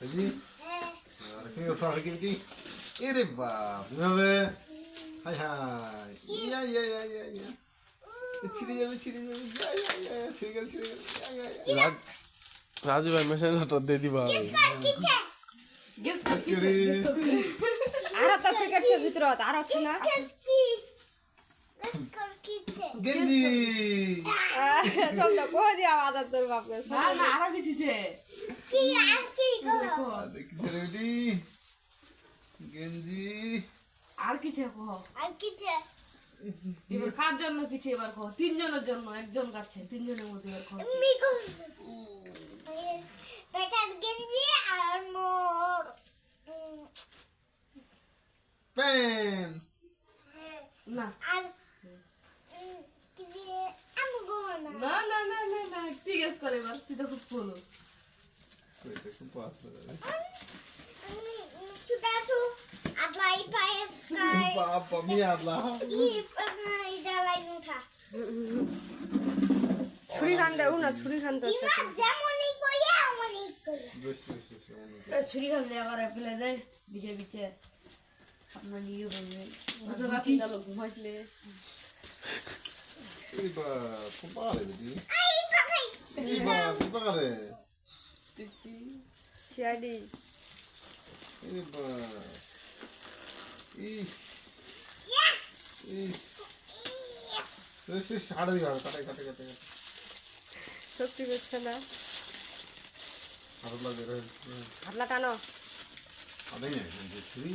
বুঝলি আর কি ওঠা কি এরে বাপ এভাবে হাই হাই ইয়া ইয়া ইয়া ইয়া ইয়া ছিড়ে যাবে ছিড়ে গেল ছিড়ে গেল রাজু ভাই মেসেঞ্জারটা দিয়ে দিবা আরো তো ক্রিকেটের ভিতর আর আছে না গেঞ্জি চল কো দিয়া আদা তোর বাপরে না না আরো কিছু আছে কি আর কি গো দেখি রেডি গেঞ্জি আর কিছু কহ আর কিছু এবার কার জন্য কিছু এবার কহ তিনজনের জন্য একজন কাছে তিনজনের মধ্যে এবার কহ আমি গো বেটার গেঞ্জি আর মোর পেন না আর কি দিয়ে আমি গো না না না না না না ঠিক আছে করে এবার তুই তো খুব বলো কইতে খুব পাস আমি ছুটাছু আদলাই পায়ে কাই বাপ আমি আল্লাহ কি ইডা লাইন উঠা ছুরি খান দেও না ছুরি খান তো ইমা যেমনই কইয়া আমনই কইয়া বেশ বেশ বেশ ছুরি খান দিয়ে আবার ফেলে দেয় বিছে বিছে আপনার নিয়ে বলবেন রাতে গেল ঘুমাইলে এই বাপ খুব পারে দিদি আই পাখাই এই বাপ কি পারে শিয়াডি এই বাপ ইস ইস বেশ সাড়ে দিবা কাটে কাটে কাটে শক্তি করছে না খারাপ লাগে রে হাতলা টানো আদে না যে ছুরি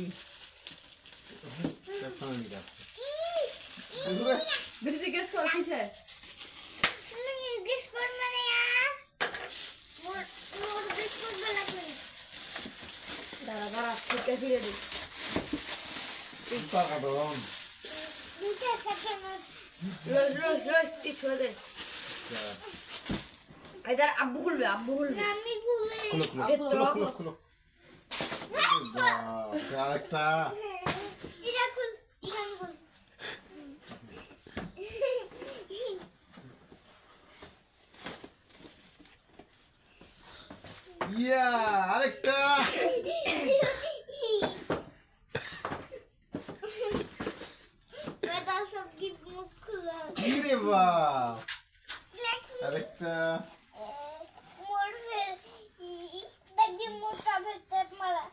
কেমন নি যাচ্ছে বিরিতে গেছ কর কিছে তুমি গিস কর মানে মোর মোর গিস কর বলা কই দাঁড়া দাঁড়া ঠিক ফিরে দে উল্টা কাটন দুটা কাটানো রোজ রোজ রোজ তি ছোড়ে দে এদার আব্বু খুলবে আমি গুলে খুলো খুলো খুলো খুলো বাপ আরেকটা ইরা কুল ইরান কুল ইয়া আরেকটা বেটা সব গিট মুখ খুলা কি রে বাপ আরেকটা মোর ফের দেখি মোটা ফের মারা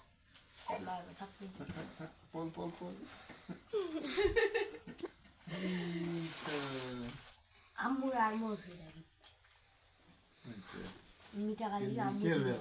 পল পল পল আম্মুর আর মোর ফিরে মিঠা গালি আম্মু কে রে